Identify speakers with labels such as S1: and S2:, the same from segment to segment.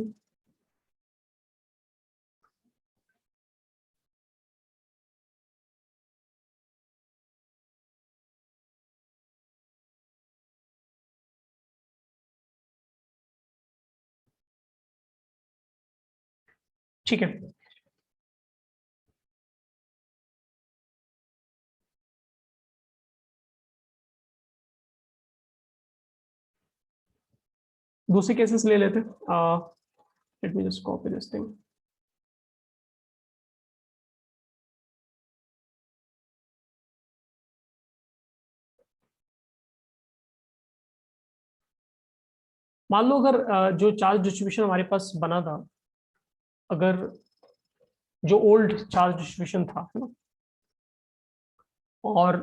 S1: Recording. ठीक है, दूसरे केसेस ले लेते हैं। Let me just copy this thing. मान लो अगर जो चार्ज डिस्ट्रीब्यूशन हमारे पास बना था, अगर जो ओल्ड चार्ज डिस्ट्रीब्यूशन था, है ना, और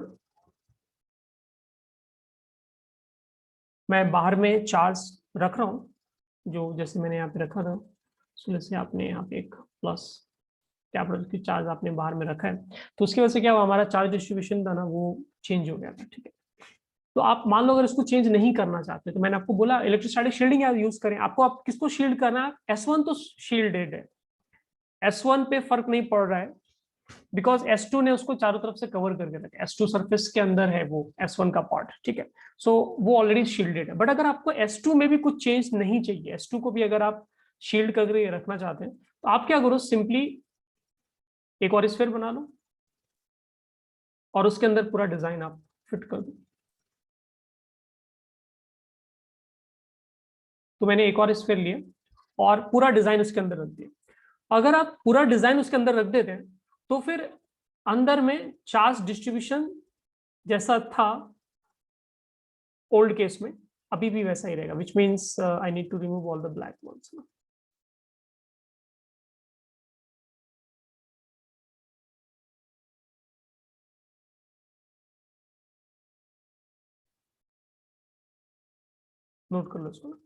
S1: मैं बाहर में चार्ज रख रहा हूँ, जो जैसे मैंने यहाँ पे रखा था, से आपने यहाँ पे एक प्लस कैपिटल की चार्ज आपने बाहर में रखा है, तो उसकी वजह से क्या हुआ, हमारा चार्ज डिस्ट्रीब्यूशन था ना वो चेंज हो गया था। ठीक है, तो आप मान लो अगर इसको चेंज नहीं करना चाहते, तो मैंने आपको बोला इलेक्ट्रोस्टैटिक शील्डिंग यूज करें। आपको आप किसको शील्ड करना है, S1 तो शील्डेड है, S1 पे फर्क नहीं पड़ रहा है, बिकॉज S2 ने उसको चारों तरफ से कवर करके रखा है, S2 सरफेस के अंदर है वो S1 का पार्ट। ठीक है, सो वो ऑलरेडी शील्डेड है। बट अगर आपको S2 में भी कुछ चेंज नहीं चाहिए, S2 को भी अगर आप शील्ड करके रखना चाहते हैं, तो आप क्या करो, सिंपली एक और स्फीयर बना लो और उसके अंदर पूरा डिजाइन आप फिट कर दो। तो मैंने एक और स्फीयर लिया और पूरा डिजाइन उसके अंदर रख दिया। अगर आप पूरा डिजाइन उसके अंदर रख देते हैं, तो फिर अंदर में चार्ज डिस्ट्रीब्यूशन जैसा था ओल्ड केस में अभी भी वैसा ही रहेगा, which means I need to remove all the black ones. Note कर लो इसको ना।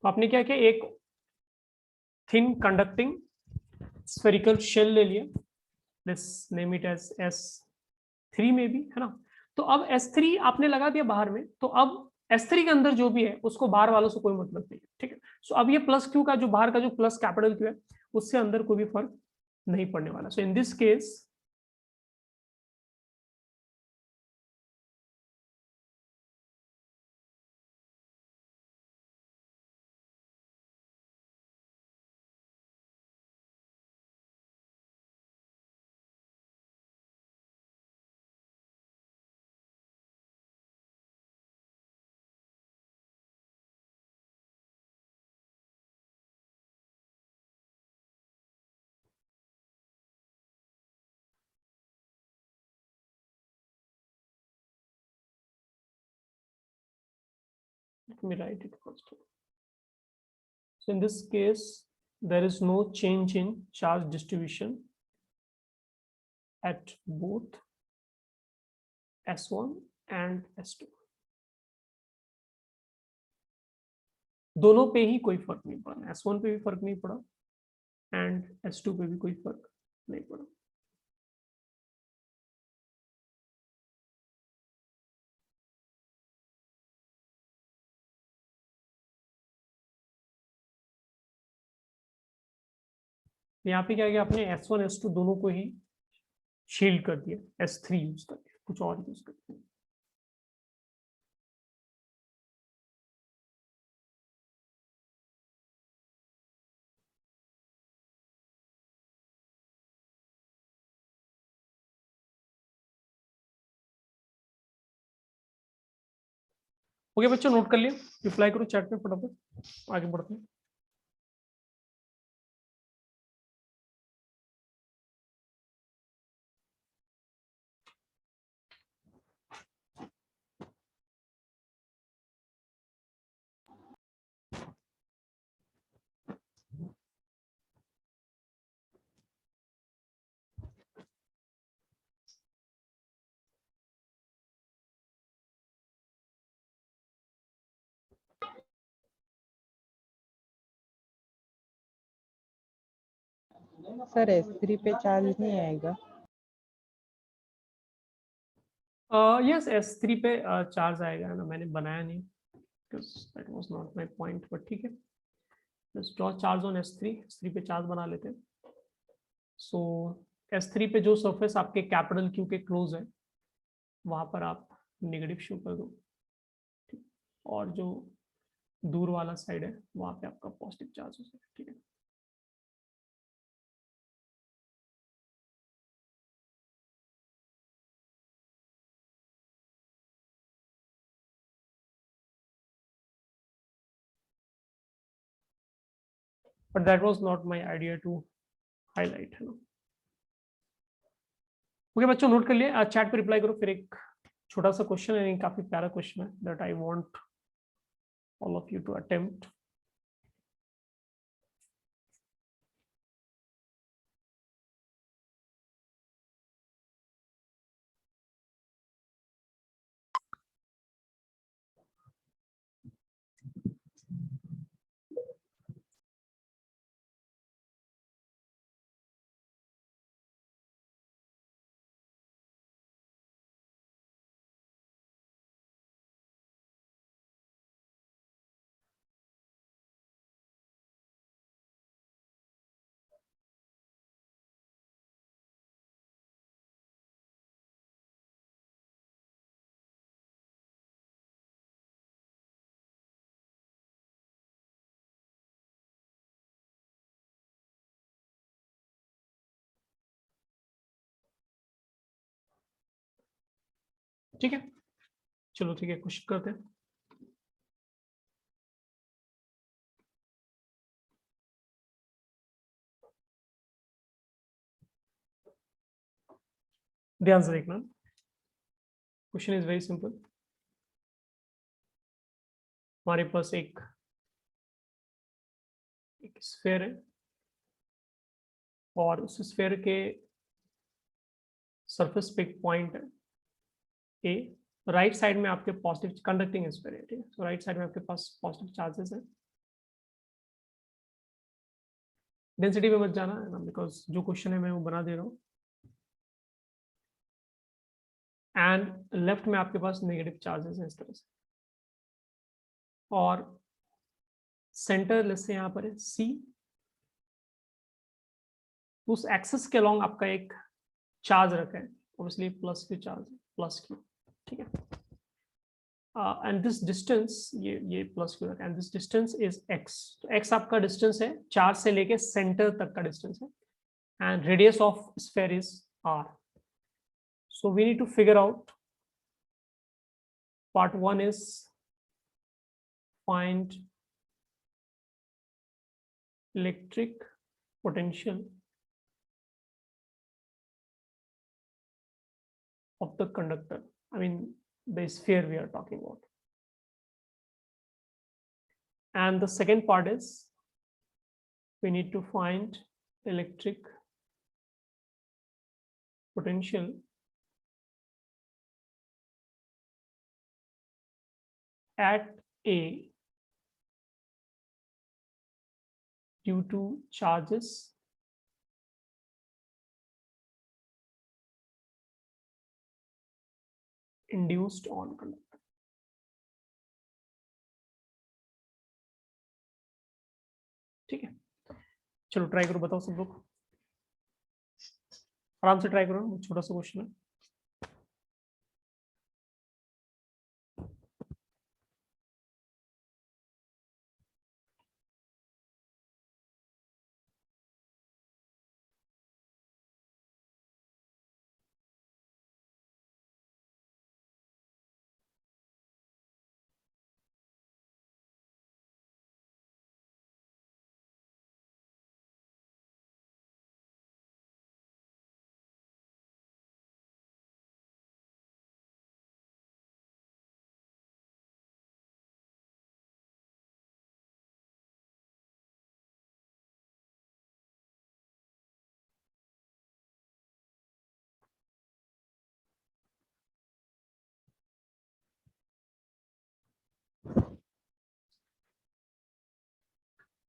S1: तो आपने क्या किया, एक थिन कंडक्टिंग स्फेरिकल शेल ले लिया, let's name it as S3 में भी, है ना। तो अब S3 आपने लगा दिया बाहर में, तो अब S3 के अंदर जो भी है उसको बाहर वालों से कोई मतलब नहीं है। ठीक है, सो अब ये प्लस क्यू का जो बाहर का जो प्लस कैपिटल क्यू है, उससे अंदर कोई भी फर्क नहीं पड़ने वाला। So in this case let me write it first. So in this case, there is no change in charge distribution at both S1 and S2। दोनों पे ही कोई फर्क नहीं पड़ा, S1 पे भी फर्क नहीं पड़ा एंड S2 पे भी कोई फर्क नहीं पड़ा। यहाँ पे क्या किया आपने, S1 S2 दोनों को ही शील्ड कर दिया S3 यूज करके, कुछ और यूज करके। ओके बच्चों, नोट कर लिया, रिप्लाई करो चैट में फटाफट, आगे बढ़ते हैं।
S2: सर S3 पे चार्ज नहीं आएगा?
S1: यस S3 पे चार्ज आएगा ना, मैंने बनाया नहीं because that was not my point, but ठीक है, just draw charge on S3 पे चार्ज बना लेते हैं। सो S3 पे जो सरफेस आपके कैपिटल Q के क्लोज है वहां पर आप नेगेटिव शो कर दो, ठीक, और जो दूर वाला साइड है वहां पे आपका पॉजिटिव चार्ज हो जाएगा, ठीक है। But that was not my idea to highlight, है ना। ओके बच्चों, नोट कर लिए, चैट पे रिप्लाई करो। फिर एक छोटा सा क्वेश्चन है, काफी प्यारा क्वेश्चन है, that I want all of you to attempt. ठीक है, चलो ठीक है, कोशिश करते हैं। ध्यान से देखना, क्वेश्चन इज वेरी सिंपल। हमारे पास एक स्फेयर है और उस स्फेयर के सरफेस पे एक पॉइंट है ए। राइट साइड में आपके पॉजिटिव कंडक्टिंग स्फेयर है, ठीक है। तो राइट साइड में आपके पास पॉजिटिव चार्जेस है। डेंसिटी में मत जाना है ना, बिकॉज जो क्वेश्चन है मैं वो बना दे रहा हूँ। एंड लेफ्ट में आपके पास नेगेटिव चार्जेस हैं इस तरह से, और सेंटर से यहाँ पर है सी। उस एक्सेस के अलॉन्ग आपका एक चार्ज रखा है, obviously plus q charge, plus q, ठीक है। एंड दिस डिस्टेंस, ये प्लस क्यू रखा है, and this distance is x. तो एक्स आपका डिस्टेंस है चार्ज से लेके सेंटर तक का डिस्टेंस है, and radius of sphere is r. So we need to figure out, part 1 is find electric potential of the conductor, I mean the sphere we are talking about. And the second part is we need to find electric potential at A due to charges induced on conductor, ठीक है। चलो try करो, बताओ सब लोग, आराम से try करो, छोटा सा क्वेश्चन है।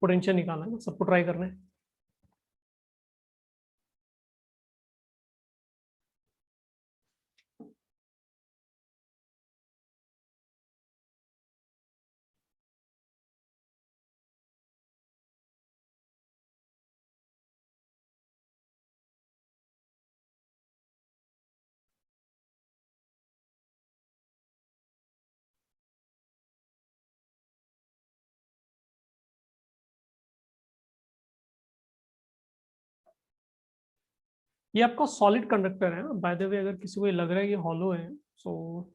S1: पोटेंशियल निकालना है ना, सबको ट्राई करना है। ये आपका सॉलिड कंडक्टर है ना, बाय द वे, अगर किसी को ये लग रहा है कि हॉलो है, सो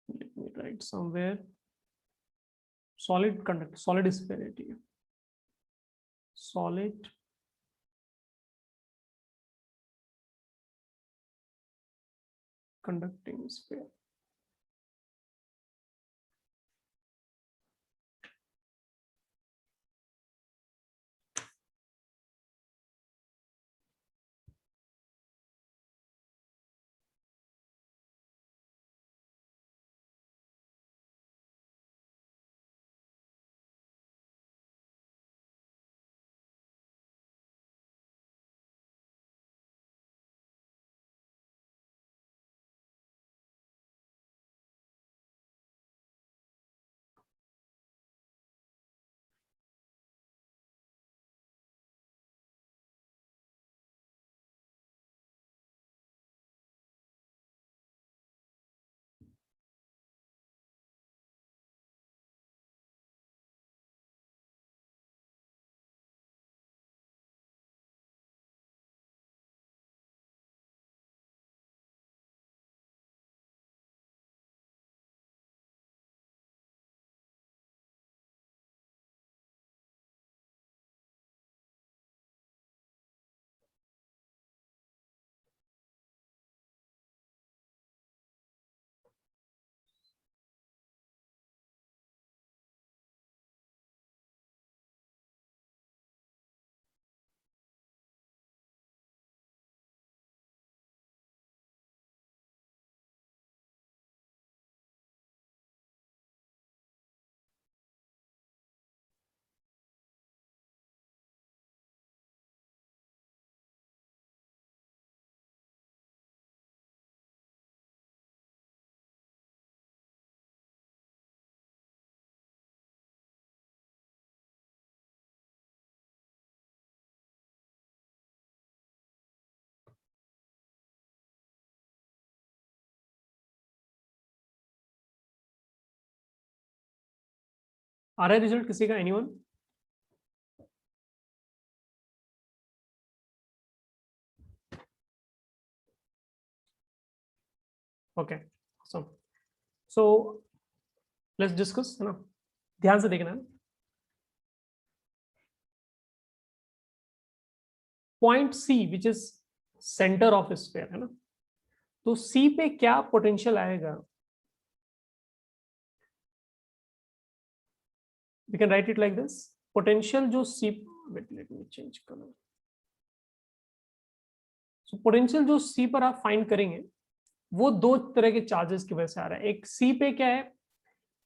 S1: लेट मी right somewhere solid conductor, solid sphere है, ठीक है, सॉलिड conducting sphere. आ रहा है रिजल्ट किसी का, anyone? Okay, so let's discuss, है ना, ध्यान से देखना। Point C which is centre of sphere, है ना, तो सी पे क्या पोटेंशियल आएगा? We can write it like this, potential जो C, wait let me change colour, so potential जो सी पर आप फाइंड करेंगे वो दो तरह के चार्जेस की वजह से आ रहा है। एक सी पे क्या है,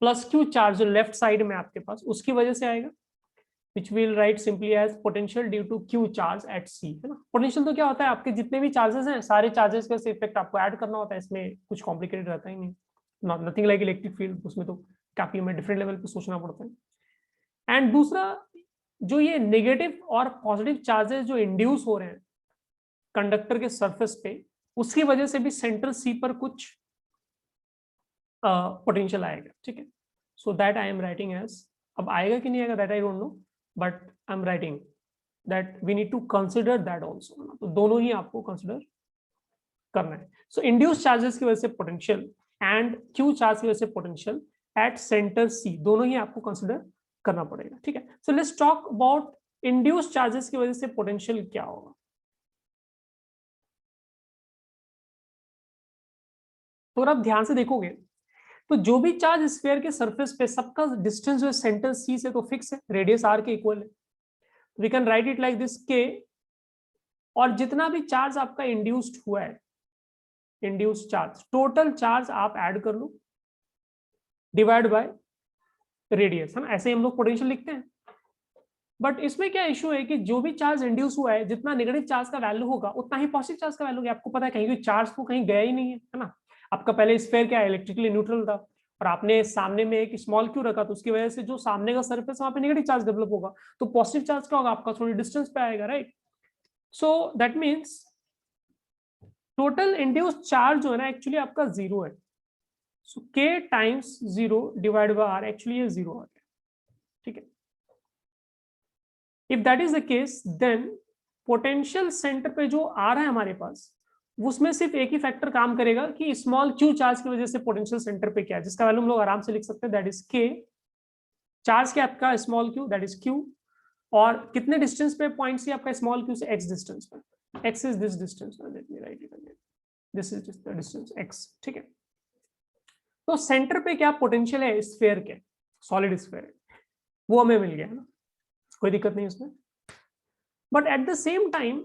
S1: प्लस क्यू चार्ज जो लेफ्ट साइड में आपके पास, उसकी वजह से आएगा, which we'll write simply as potential due to q charge at c, है ना। पोटेंशियल तो क्या होता है, आपके जितने भी चार्जेस हैं सारे चार्जेस का इफेक्ट आपको ऐड करना होता है, इसमें कुछ कॉम्प्लिकेटेड रहता ही नहीं, नथिंग लाइक इलेक्ट्रिक फील्ड, उसमें तो काफी हमें डिफरेंट लेवल पे सोचना पड़ता है। एंड दूसरा, जो ये नेगेटिव और पॉजिटिव चार्जेस जो इंड्यूस हो रहे हैं कंडक्टर के सरफेस पे, उसकी वजह से भी सेंटर सी पर कुछ पोटेंशियल आएगा, ठीक है। So that I am writing as, अब आएगा कि नहीं आएगा that I don't know, but I am writing that we need to consider that also, तो दोनों ही आपको कंसिडर करना है। सो इंड्यूस चार्जेस की वजह से पोटेंशियल एंड क्यू चार्ज की वजह से पोटेंशियल एट सेंटर सी, दोनों ही आपको कंसिडर करना पड़ेगा, ठीक है। So let's talk about induce charges की वजह से पोटेंशियल क्या होगा। तो अगर आप ध्यान से देखोगे तो जो भी चार्ज स्फीयर के सरफेस पे, सबका डिस्टेंस जो है सेंटर सी से तो फिक्स है, रेडियस आर के इक्वल है, we can write it like this के, और जितना भी चार्ज आपका इंड्यूस्ड हुआ है, इंड्यूस्ड चार्ज, टोटल चार्ज आप ऐड कर लो डिवाइड बाय रेडियस, है ना, ऐसे हम लोग पोटेंशियल लिखते हैं। बट इसमें क्या इशू है कि जो भी चार्ज इंड्यूस हुआ है, जितना नेगेटिव चार्ज का वैल्यू होगा उतना ही पॉजिटिव चार्ज का वैल्यू होगा। आपको पता है कहीं कोई चार्ज तो कहीं गया ही नहीं है ना। आपका पहले स्फीयर क्या है, इलेक्ट्रिकली न्यूट्रल था, और आपने सामने में एक स्मॉल क्यू रखा, तो उसकी वजह से जो सामने का सरफेस वहां पे नेगेटिव चार्ज डेवलप होगा, तो पॉजिटिव चार्ज क्या होगा आपका, थोड़ी डिस्टेंस पे आएगा, right. So that means total induced charge जो है ना एक्चुअली आपका जीरो है। So K times zero divide by R, actually ये जीरो आ गया, ठीक है। If that is the case, then potential centre पे जो आ रहा है हमारे पास, उसमें सिर्फ एक ही फैक्टर काम करेगा कि स्मॉल क्यू चार्ज की वजह से पोटेंशियल सेंटर पे क्या है, जिसका वैल्यू हम लोग आराम से लिख सकते हैं, दैट इज के। चार्ज क्या आपका small Q, that is Q, और कितने डिस्टेंस पे पॉइंट सी आपका स्मॉल क्यू से एक्स डिस्टेंस पे, x is this distance, let me right it again, this is the distance x, ठीक है। तो सेंटर पे क्या पोटेंशियल है स्फीयर के, सॉलिड स्फीयर है, वो हमें मिल गया है ना, कोई दिक्कत नहीं उसमें। But at the same time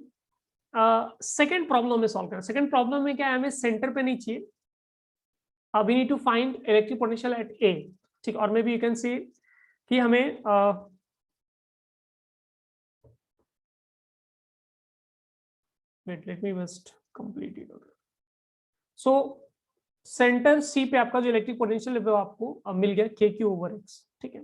S1: second problem में सॉल्व करना, सेकेंड प्रॉब्लम में क्या है, हमें सेंटर पे नहीं चाहिए, we need to find electric potential at A, ठीक, और maybe you can see कि हमें wait let me just complete it. So centre C पे आपका जो इलेक्ट्रिक पोटेंशियल है वो आपको मिल गया के क्यू ओवर एक्स, ठीक है।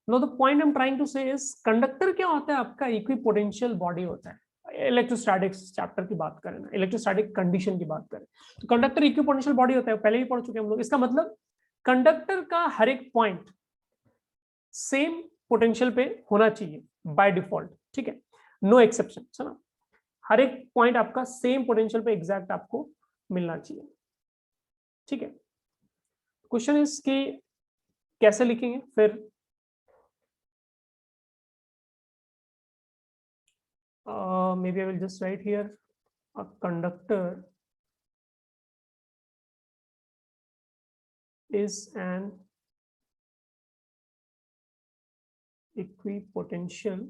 S1: No the point I am trying to say is, conductor क्या होता है आपका, इक्विपोटेंशियल बॉडी होता है। इलेक्ट्रोस्टैटिक्स चैप्टर की बात करें ना, इलेक्ट्रोस्टैटिक कंडीशन की बात करें, तो कंडक्टर इक्विपोटेंशियल बॉडी होता है, पहले ही पढ़ चुके हैं हम लोग। इसका मतलब कंडक्टर का हर एक पॉइंट सेम पोटेंशियल पे होना चाहिए बाय डिफॉल्ट, ठीक है, नो एक्सेप्शन, है ना। हर एक पॉइंट आपका सेम पोटेंशियल पे एग्जैक्ट आपको मिलना चाहिए, ठीक है। क्वेश्चन इज कि कैसे लिखेंगे फिर, maybe I will just write here a conductor is an equipotential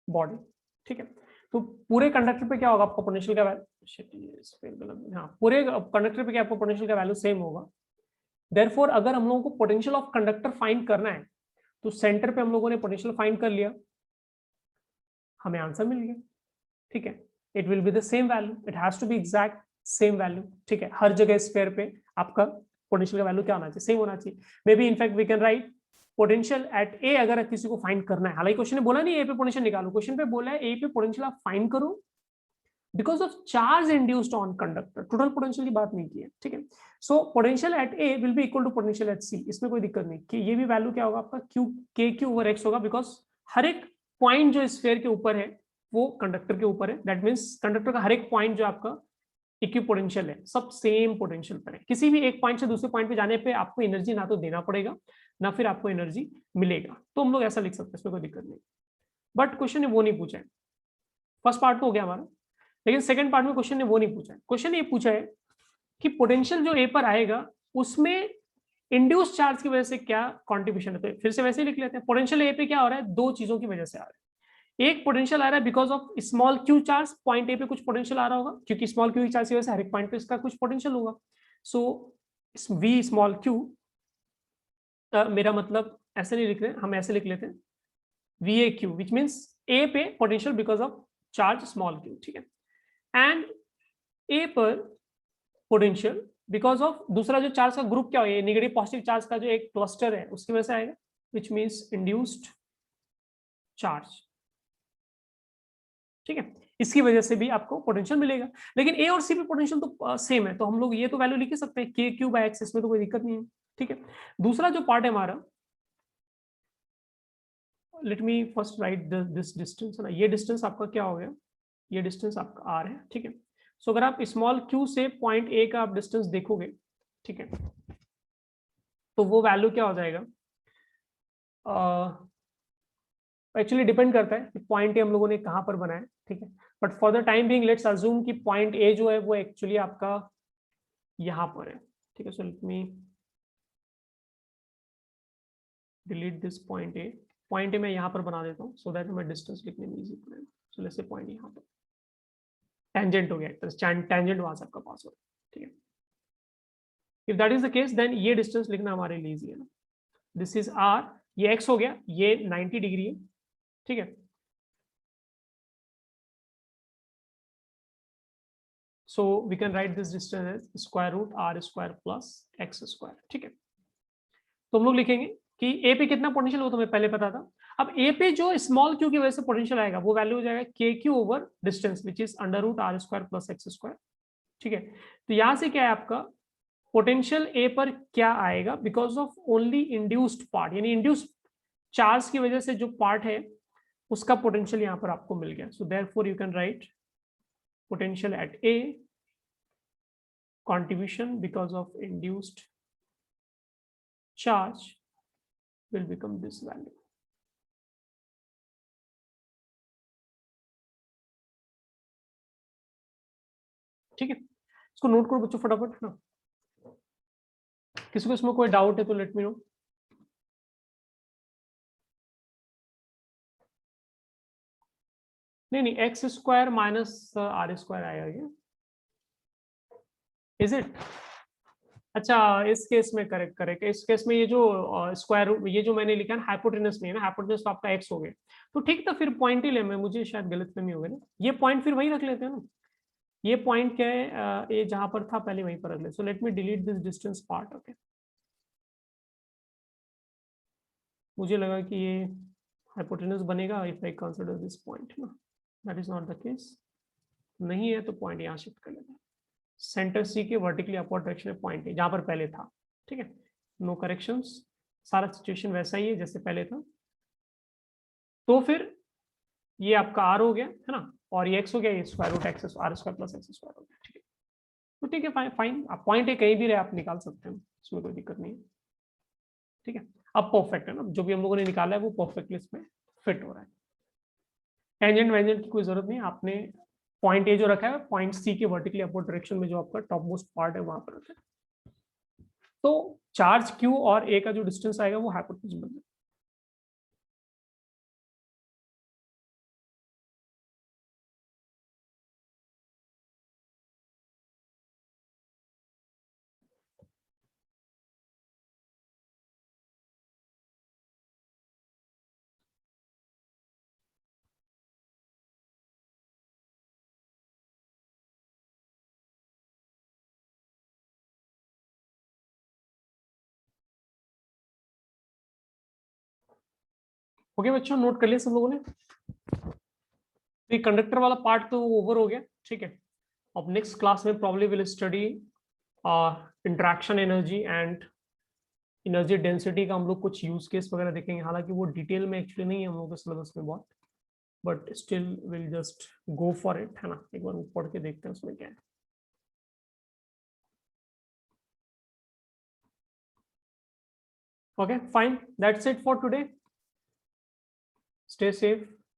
S1: body, ठीक है। तो पूरे कंडक्टर पे क्या होगा आपका पोटेंशियल का वैल्यू, हाँ, पूरे कंडक्टर पे क्या आपको पोटेंशियल का वैल्यू सेम होगा। देयरफॉर अगर हम लोगों को पोटेंशियल ऑफ कंडक्टर फाइंड करना है, तो सेंटर पे हम लोगों ने पोटेंशियल फाइंड कर लिया, हमें आंसर मिल गया, ठीक है। It will be the same value, it has to be exact same value, ठीक है। हर जगह स्फीयर पे आपका पोटेंशियल का वैल्यू क्या होना चाहिए, सेम होना चाहिए। Maybe in fact we can write potential at A, अगर किसी को फाइंड करना है, हालांकि क्वेश्चन ने बोला नहीं ए पे पोटेंशियल निकालो, क्वेश्चन पे बोला है ए पे पोटेंशियल आप फाइंड करो because of charge induced on conductor, total potential की बात नहीं की है, ठीक है। So potential at A will be equal to potential at C, इसमें कोई दिक्कत नहीं कि ये भी वैल्यू क्या होगा आपका क्यू, के क्यू ओवर एक्स होगा, बिकॉज हर एक पॉइंट जो स्फीयर के ऊपर है वो कंडक्टर के ऊपर है, दैट मीन्स कंडक्टर का हर एक पॉइंट जो आपका इक्विपोटेंशियल है, सब सेम पोटेंशियल पर है। किसी भी एक पॉइंट से दूसरे पॉइंट पे जाने पे आपको एनर्जी ना तो देना पड़ेगा ना फिर आपको एनर्जी मिलेगा, तो हम लोग ऐसा लिख सकते हैं, इसमें कोई दिक्कत नहीं। बट क्वेश्चन ने वो नहीं पूछा है, फर्स्ट पार्ट तो हो गया हमारा, लेकिन सेकंड पार्ट में क्वेश्चन ने वो नहीं पूछा है। क्वेश्चन ये पूछा है कि पोटेंशियल जो ए पर आएगा उसमें इंड्यूस चार्ज की वजह से क्या कॉन्ट्रीब्यूशन है, तो फिर से वैसे ही लिख लेते हैं। पोटेंशियल ए पे क्या हो रहा है, दो चीजों की वजह से आ रहा है। एक पोटेंशियल आ रहा है because of small Q charge, point A पे कुछ पोटेंशियल आ रहा होगा, क्योंकि स्मॉल क्यू चार्ज की वजह से हर एक पॉइंट पे इसका कुछ पोटेंशियल होगा। सो वी स्मॉल क्यू, मेरा मतलब ऐसे नहीं लिख रहे, हम ऐसे लिख लेते हैं V A Q, which means A पे potential because of charge small Q, ठीक है, एंड ए पर पोटेंशियल बिकॉज ऑफ दूसरा जो चार्ज का ग्रुप क्या है, नेगेटिव पॉजिटिव चार्ज का जो एक क्लस्टर है उसकी वजह से आएगा, विच मीन्स इंड्यूस्ड चार्ज, ठीक है। इसकी वजह से भी आपको पोटेंशियल मिलेगा, लेकिन ए और सी पे पोटेंशियल तो सेम है, तो हम लोग ये तो वैल्यू लिख ही सकते हैं के क्यू बाय एक्स, इसमें तो कोई दिक्कत नहीं है, ठीक है। दूसरा जो पार्ट है हमारा, let me first right this distance, ना ये डिस्टेंस आपका क्या हो गया, ये डिस्टेंस आपका आर है, ठीक है। सो अगर आप स्मॉल क्यू से पॉइंट ए का आप डिस्टेंस देखोगे, ठीक है, तो वो वैल्यू क्या हो जाएगा, एक्चुअली डिपेंड करता है कि पॉइंट ए हम लोगों ने कहां पर बनाया, ठीक है। But for the time being let's assume कि पॉइंट ए जो है वो एक्चुअली आपका यहां पर है, ठीक है। सो let me delete this point A, point A मैं यहां पर बना देता हूं सो दैट हमें डिस्टेंस लिखने में इजी पड़े। सो लेट्स से पॉइंट यहां पर टेंजेंट हो गया, टेंजेंट वहां से आपका पास हो गया, ठीक है। If that is the case then ये डिस्टेंस लिखना हमारे लिए इजी है ना, दिस इज आर, ये एक्स हो गया, ये 90 डिग्री है, ठीक है। So we can write this distance as square root R square plus X square, ठीक है। तो हम लोग लिखेंगे कि ए पे कितना पोटेंशियल हो तो हमें पहले पता था। अब ए पे जो स्मॉल क्यू की वजह से पोटेंशियल आएगा वो वैल्यू हो जाएगा K Q over distance which is under root R square plus X square, ठीक है। तो यहां से क्या है आपका पोटेंशियल ए पर क्या आएगा because of only induced part, यानी इंड्यूस्ड चार्ज की वजह से जो पार्ट है उसका पोटेंशियल यहां पर आपको मिल गया. So therefore you can write potential at A contribution because of induced charge will become this value. ठीक है, इसको नोट करो बच्चों फटाफट ना. किसी को इसमें कोई डाउट है तो लेट मी नो. नहीं, X square minus R square आएगा क्या? Is it? अच्छा, इस केस में करेक्ट. इस केस में ये जो स्क्वायर ये जो मैंने लिखा है हाइपोटेनस नहीं है ना, हाइपोटेनस तो आपका एक्स हो गया. तो ठीक था, फिर पॉइंट ही ले, मैं मुझे शायद गलतफहमी हो गई ना. ये पॉइंट फिर वही रख लेते हैं ना. ये पॉइंट क्या है, ये जहां पर था पहले वहीं पर रख ले. So let me delete this distance part. Okay, मुझे लगा कि ये हाइपोटेनस बनेगा if I consider this point ना. That is not the case. नहीं है तो पॉइंट यहाँ शिफ्ट कर लेते हैं. सेंटर सी के वर्टिकली अपवर्ड डायरेक्शन में पॉइंट है जहां पर पहले था. ठीक है, नो करेक्शंस, सारा सिचुएशन वैसा ही है जैसे पहले था. तो फिर ये आपका आर हो गया है ना, और ये एक्स हो गया, ये square root X R square plus X square हो गया. ठीक है, तो ठीक है, फाइन. आप पॉइंट है कहीं भी रहे आप निकाल सकते हैं, इसमें कोई दिक्कत नहीं है. ठीक है, अब परफेक्ट है ना, जो भी हम लोगों ने निकाला है वो परफेक्टली इसमें फिट हो रहा है. टेंजेंट वेंजेंट की कोई जरूरत नहीं, आपने पॉइंट ए जो रखा है पॉइंट सी के वर्टिकली अपवर्ड डायरेक्शन में जो आपका टॉप मोस्ट पार्ट है वहां पर रखा है. तो चार्ज क्यू और ए का जो डिस्टेंस आएगा वो हाइपोटेनस बन जाएगा. ओके बच्चों, नोट कर लिया सब लोगों ने. तो कंडक्टर वाला पार्ट तो ओवर हो गया. ठीक है, अब नेक्स्ट क्लास में probably will study interaction energy and energy density का हम लोग कुछ यूज केस वगैरह देखेंगे. हालांकि वो डिटेल में एक्चुअली नहीं है हम लोग के सिलेबस में बहुत, but still will just go for it, है ना. एक बार पढ़ के देखते हैं उसमें क्या है. Okay fine, that's it for today. Stay safe.